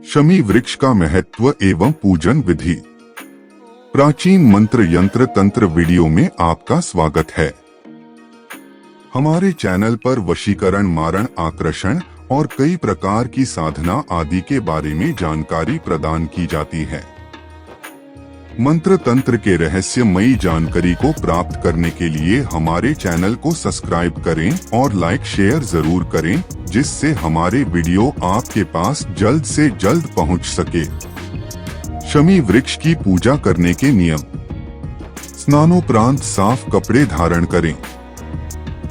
शमी वृक्ष का महत्व एवं पूजन विधि। प्राचीन मंत्र यंत्र तंत्र वीडियो में आपका स्वागत है। हमारे चैनल पर वशीकरण, मारण, आकर्षण और कई प्रकार की साधना आदि के बारे में जानकारी प्रदान की जाती है। मंत्र तंत्र के रहस्यमयी जानकारी को प्राप्त करने के लिए हमारे चैनल को सब्सक्राइब करें और लाइक शेयर जरूर करें, जिससे हमारे वीडियो आपके पास जल्द से जल्द पहुंच सके। शमी वृक्ष की पूजा करने के नियम। स्नानोपरांत साफ कपड़े धारण करें।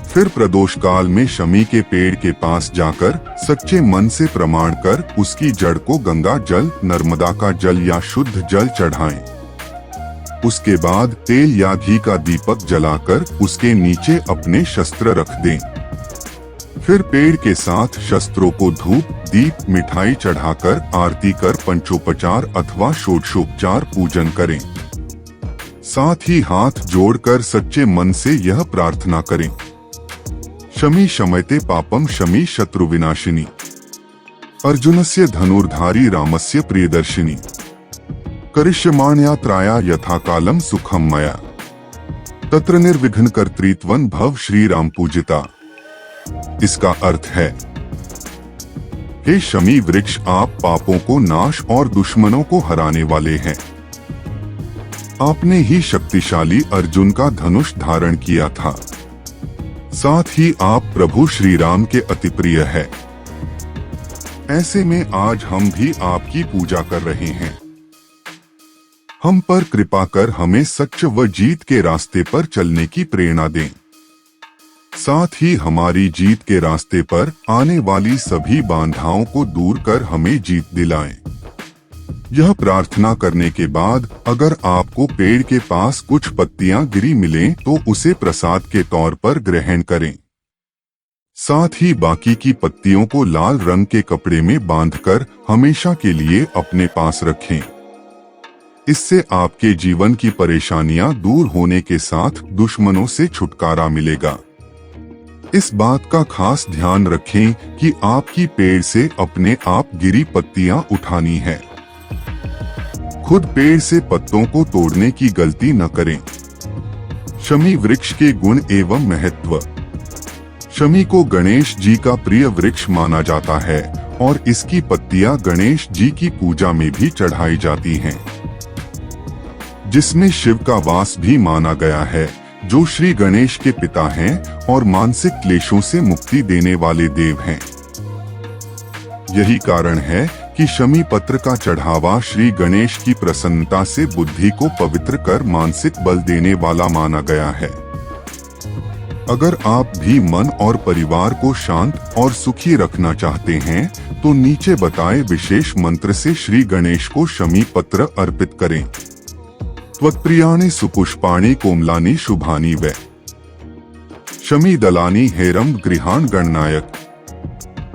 फिर प्रदोष काल में शमी के पेड़ के पास जाकर सच्चे मन से प्रमाण कर उसकी जड़ को गंगा जल, नर्मदा का जल या शुद्ध जल चढ़ाएं। उसके बाद तेल या घी का दीपक जलाकर उसके नीचे अपने शस्त्र रख दें। फिर पेड़ के साथ शस्त्रों को धूप, दीप, मिठाई चढ़ाकर आरती कर पंचोपचार अथवा षोडशोपचार पूजन करें। साथ ही हाथ जोड़कर सच्चे मन से यह प्रार्थना करें। शमी शमयते पापम शमी शत्रु विनाशिनी। अर्जुनस्य धनुर्धारी रामस्य प्रियदर्शिनी। करिष्यमाण्यात्राया यथा कालम सुखम मया। तत्र निर्विघ्न कर्तृत्वं भव श्री राम पूजिता। इसका अर्थ है, हे शमी वृक्ष, आप पापों को नाश और दुश्मनों को हराने वाले हैं। आपने ही शक्तिशाली अर्जुन का धनुष धारण किया था। साथ ही आप प्रभु श्री राम के अति प्रिय है। ऐसे में आज हम भी आपकी पूजा कर रहे हैं। हम पर कृपा कर हमें सच्च व जीत के रास्ते पर चलने की प्रेरणा दें। साथ ही हमारी जीत के रास्ते पर आने वाली सभी बाधाओं को दूर कर हमें जीत दिलाएं। यह प्रार्थना करने के बाद अगर आपको पेड़ के पास कुछ पत्तियां गिरी मिलें तो उसे प्रसाद के तौर पर ग्रहण करें। साथ ही बाकी की पत्तियों को लाल रंग के कपड़े में बांधकर हमेशा के लिए अपने पास रखें। इससे आपके जीवन की परेशानियां दूर होने के साथ दुश्मनों से छुटकारा मिलेगा। इस बात का खास ध्यान रखें कि आपकी पेड़ से अपने आप गिरी पत्तियां उठानी है। खुद पेड़ से पत्तों को तोड़ने की गलती न करें। शमी वृक्ष के गुण एवं महत्व। शमी को गणेश जी का प्रिय वृक्ष माना जाता है और इसकी पत्तियां गणेश जी की पूजा में भी चढ़ाई जाती हैं, जिसमें शिव का वास भी माना गया है, जो श्री गणेश के पिता हैं और मानसिक क्लेशों से मुक्ति देने वाले देव हैं। यही कारण है कि शमी पत्र का चढ़ावा श्री गणेश की प्रसन्नता से बुद्धि को पवित्र कर मानसिक बल देने वाला माना गया है। अगर आप भी मन और परिवार को शांत और सुखी रखना चाहते हैं तो नीचे बताए विशेष मंत्र से श्री गणेश को शमी पत्र अर्पित करें। त्वत्प्रियाणि सुपुष्पाणि कोमलानि शुभानि वै। शमी दलानि हेरम गृहाण गणनायक।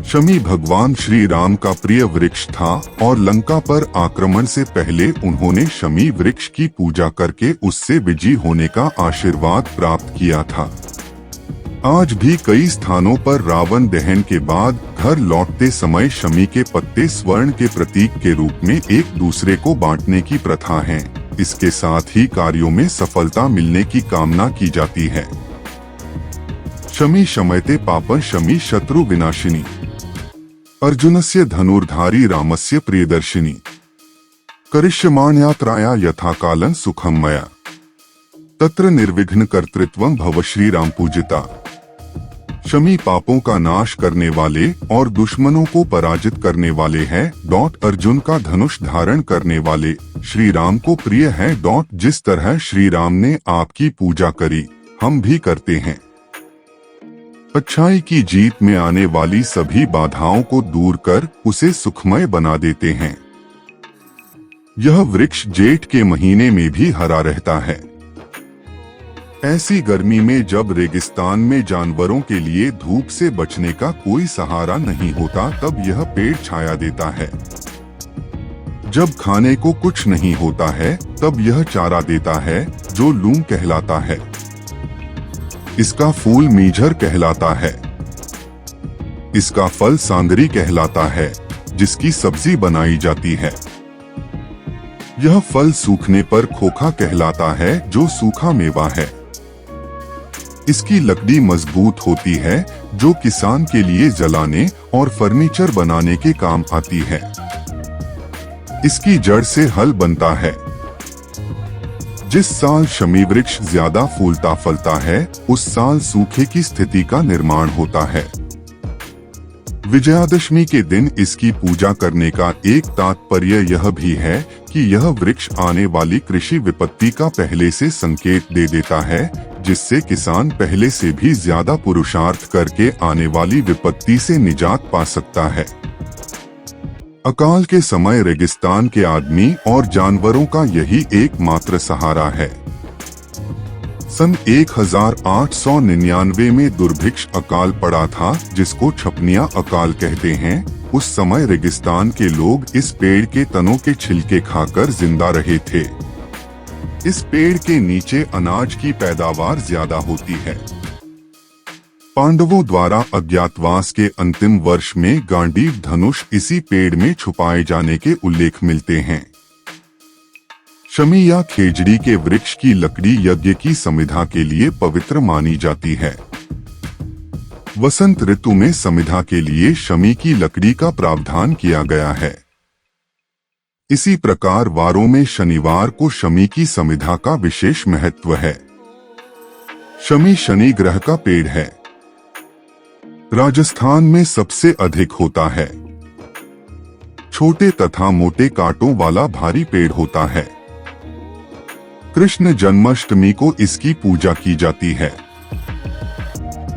शमी भगवान श्री राम का प्रिय वृक्ष था और लंका पर आक्रमण से पहले उन्होंने शमी वृक्ष की पूजा करके उससे विजयी होने का आशीर्वाद प्राप्त किया था। आज भी कई स्थानों पर रावण दहन के बाद घर लौटते समय शमी के पत्ते स्वर्ण के प्रतीक के रूप में एक दूसरे को बांटने की प्रथा है। इसके साथ ही कार्यों में सफलता मिलने की कामना की जाती है। शमी शमयते पापं शमी शत्रु विनाशिनी। अर्जुनस्य धनुर्धारी रामस्य प्रियदर्शिनी। करिष्यमाण्यात्राया यथा कालं सुखम मया। तत्र निर्विघ्न कर्तृत्वं भव श्री राम पूजिता। शमी पापों का नाश करने वाले और दुश्मनों को पराजित करने वाले हैं। अर्जुन का धनुष धारण करने वाले श्री राम को प्रिय है। जिस तरह श्री राम ने आपकी पूजा करी, हम भी करते हैं। अच्छाई की जीत में आने वाली सभी बाधाओं को दूर कर उसे सुखमय बना देते हैं। यह वृक्ष जेठ के महीने में भी हरा रहता है। ऐसी गर्मी में जब रेगिस्तान में जानवरों के लिए धूप से बचने का कोई सहारा नहीं होता, तब यह पेड़ छाया देता है। जब खाने को कुछ नहीं होता है, तब यह चारा देता है, जो लूम कहलाता है। इसका फूल मीझर कहलाता है। इसका फल सांगरी कहलाता है, जिसकी सब्जी बनाई जाती है। यह फल सूखने पर खोखा कहलाता है, जो सूखा मेवा है। इसकी लकड़ी मजबूत होती है, जो किसान के लिए जलाने और फर्नीचर बनाने के काम आती है। इसकी जड़ से हल बनता है। जिस साल शमी वृक्ष ज्यादा फूलता फलता है, उस साल सूखे की स्थिति का निर्माण होता है। विजयादशमी के दिन इसकी पूजा करने का एक तात्पर्य यह भी है कि यह वृक्ष आने वाली कृषि विपत्ति का पहले से संकेत दे देता है, जिससे किसान पहले से भी ज्यादा पुरुषार्थ करके आने वाली विपत्ति से निजात पा सकता है। अकाल के समय रेगिस्तान के आदमी और जानवरों का यही एकमात्र सहारा है। सन 1899 में दुर्भिक्ष अकाल पड़ा था, जिसको छपनिया अकाल कहते हैं। उस समय रेगिस्तान के लोग इस पेड़ के तनों के छिलके खाकर जिंदा रहे थे। इस पेड़ के नीचे अनाज की पैदावार ज्यादा होती है। पांडवों द्वारा अज्ञातवास के अंतिम वर्ष में गांडीव धनुष इसी पेड़ में छुपाए जाने के उल्लेख मिलते हैं। शमी या खेजड़ी के वृक्ष की लकड़ी यज्ञ की समिधा के लिए पवित्र मानी जाती है। वसंत ऋतु में समिधा के लिए शमी की लकड़ी का प्रावधान किया गया है। इसी प्रकार वारों में शनिवार को शमी की समिधा का विशेष महत्व है। शमी शनि ग्रह का पेड़ है। राजस्थान में सबसे अधिक होता है। छोटे तथा मोटे कांटों वाला भारी पेड़ होता है। कृष्ण जन्माष्टमी को इसकी पूजा की जाती है।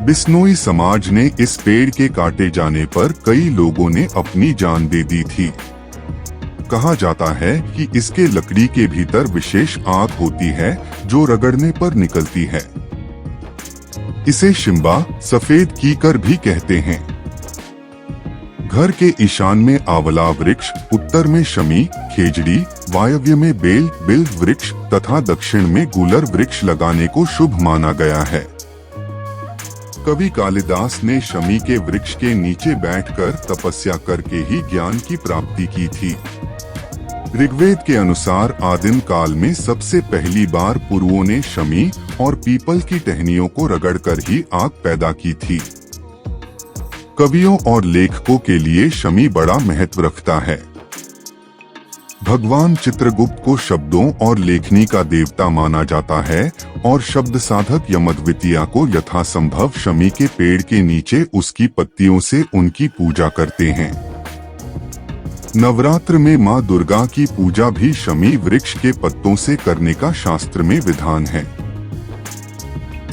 बिश्नोई समाज ने इस पेड़ के काटे जाने पर कई लोगों ने अपनी जान दे दी थी। कहा जाता है कि इसके लकड़ी के भीतर विशेष आग होती है, जो रगड़ने पर निकलती है। इसे शिम्बा, सफेद कीकर भी कहते हैं। घर के ईशान में आंवला वृक्ष, उत्तर में शमी, खेजड़ी, वायव्य में बेल, बिल्व वृक्ष तथा दक्षिण में गूलर वृक्ष लगाने को शुभ माना गया है। कवि कालिदास ने शमी के वृक्ष के नीचे बैठकर तपस्या करके ही ज्ञान की प्राप्ति की थी। ऋग्वेद के अनुसार आदिम काल में सबसे पहली बार पुरुओं ने शमी और पीपल की टहनियों को रगड़कर ही आग पैदा की थी। कवियों और लेखकों के लिए शमी बड़ा महत्व रखता है। भगवान चित्रगुप्त को शब्दों और लेखनी का देवता माना जाता है और शब्द साधक यमद्वितीया को यथासंभव शमी के पेड़ के नीचे उसकी पत्तियों से उनकी पूजा करते हैं। नवरात्र में मां दुर्गा की पूजा भी शमी वृक्ष के पत्तों से करने का शास्त्र में विधान है।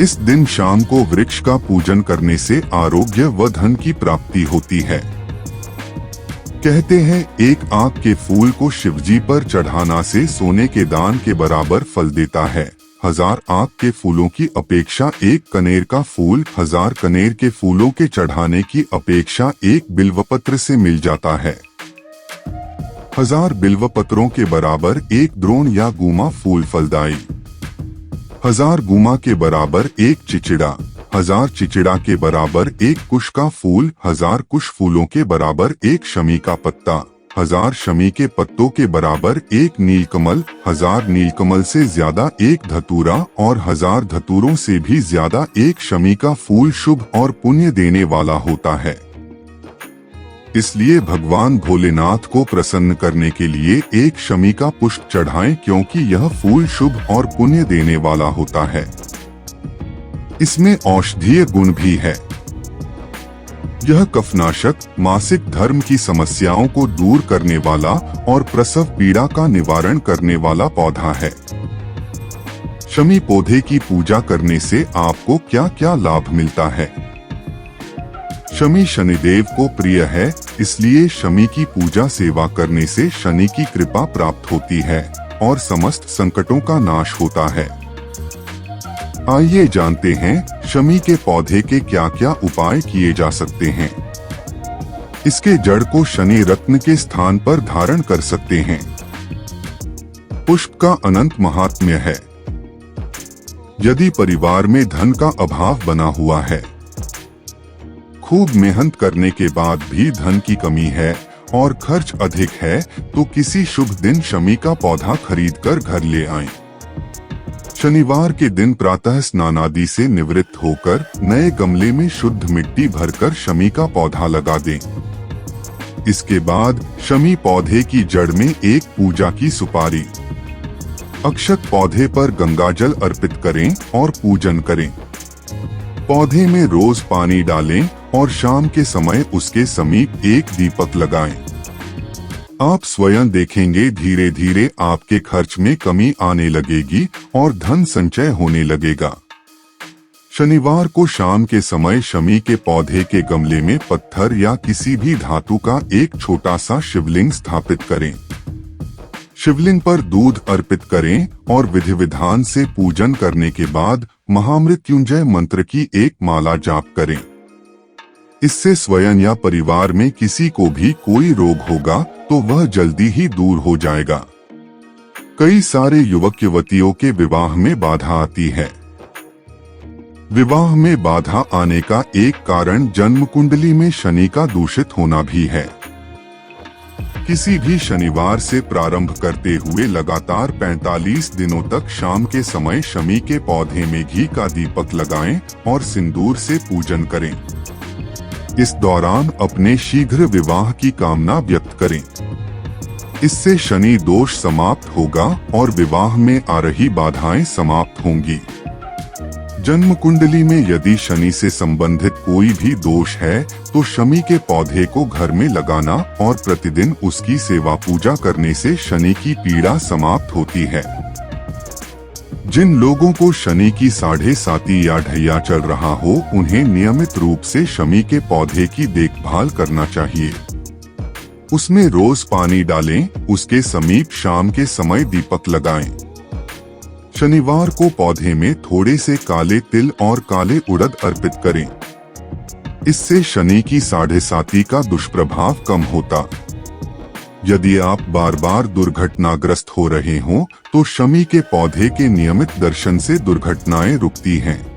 इस दिन शाम को वृक्ष का पूजन करने से आरोग्य व धन की प्राप्ति होती है। कहते हैं एक आक के फूल को शिवजी पर चढ़ाना से सोने के दान के बराबर फल देता है। 1000 आक के फूलों की अपेक्षा एक कनेर का फूल 1000 कनेर के फूलों के चढ़ाने की अपेक्षा एक बिल्वपत्र से मिल जाता है। 1000 बिल्वपत्रों के बराबर एक द्रोण या गुमा फूल फलदायी। 1000 गुमा के बराबर एक चिचिड़ा, 1000 चिचिड़ा के बराबर एक कुश का फूल, 1000 कुश फूलों के बराबर एक शमी का पत्ता, 1000 शमी के पत्तों के बराबर एक नीलकमल, 1000 नीलकमल से ज्यादा एक धतूरा और 1000 धतूरों से भी ज्यादा एक शमी का फूल शुभ और पुण्य देने वाला होता है। इसलिए भगवान भोलेनाथ को प्रसन्न करने के लिए एक शमी का पुष्प चढ़ाएं, क्योंकि यह फूल शुभ और पुण्य देने वाला होता है। इसमें औषधीय गुण भी है। यह कफनाशक, मासिक धर्म की समस्याओं को दूर करने वाला और प्रसव पीड़ा का निवारण करने वाला पौधा है। शमी पौधे की पूजा करने से आपको क्या क्या लाभ मिलता है? शमी शनिदेव को प्रिय है, इसलिए शमी की पूजा सेवा करने से शनि की कृपा प्राप्त होती है और समस्त संकटों का नाश होता है। आइए जानते हैं शमी के पौधे के क्या क्या उपाय किए जा सकते हैं। इसके जड़ को शनि रत्न के स्थान पर धारण कर सकते हैं। पुष्प का अनंत महात्म्य है। यदि परिवार में धन का अभाव बना हुआ है, खूब मेहनत करने के बाद भी धन की कमी है और खर्च अधिक है तो किसी शुभ दिन शमी का पौधा खरीदकर घर ले आएं। शनिवार के दिन प्रातः स्नान आदि से निवृत्त होकर नए गमले में शुद्ध मिट्टी भरकर शमी का पौधा लगा दें। इसके बाद शमी पौधे की जड़ में एक पूजा की सुपारी, अक्षत पौधे पर गंगाजल अर्पित करें और पूजन करें। पौधे में रोज पानी डालें और शाम के समय उसके समीप एक दीपक लगाएं। आप स्वयं देखेंगे धीरे धीरे आपके खर्च में कमी आने लगेगी और धन संचय होने लगेगा। शनिवार को शाम के समय शमी के पौधे के गमले में पत्थर या किसी भी धातु का एक छोटा सा शिवलिंग स्थापित करें। शिवलिंग पर दूध अर्पित करें और विधि विधान से पूजन करने के बाद महामृत्युंजय मंत्र की एक माला जाप करें। इससे स्वयं या परिवार में किसी को भी कोई रोग होगा तो वह जल्दी ही दूर हो जाएगा। कई सारे युवक युवतियों के विवाह में बाधा आती है। विवाह में बाधा आने का एक कारण जन्म कुंडली में शनि का दूषित होना भी है। किसी भी शनिवार से प्रारंभ करते हुए लगातार 45 दिनों तक शाम के समय शमी के पौधे में घी का दीपक लगाएं और सिंदूर से पूजन करें। इस दौरान अपने शीघ्र विवाह की कामना व्यक्त करें। इससे शनि दोष समाप्त होगा और विवाह में आ रही बाधाएं समाप्त होंगी। जन्म कुंडली में यदि शनि से संबंधित कोई भी दोष है तो शमी के पौधे को घर में लगाना और प्रतिदिन उसकी सेवा पूजा करने से शनि की पीड़ा समाप्त होती है। जिन लोगों को शनि की 7.5 या ढैया चल रहा हो उन्हें नियमित रूप से शमी के पौधे की देखभाल करना चाहिए। उसमें रोज पानी डालें, उसके समीप शाम के समय दीपक लगाएं। शनिवार को पौधे में थोड़े से काले तिल और काले उड़द अर्पित करें। इससे शनि की 7.5 का दुष्प्रभाव कम होता। यदि आप बार बार दुर्घटनाग्रस्त हो रहे हों तो शमी के पौधे के नियमित दर्शन से दुर्घटनाएं रुकती हैं।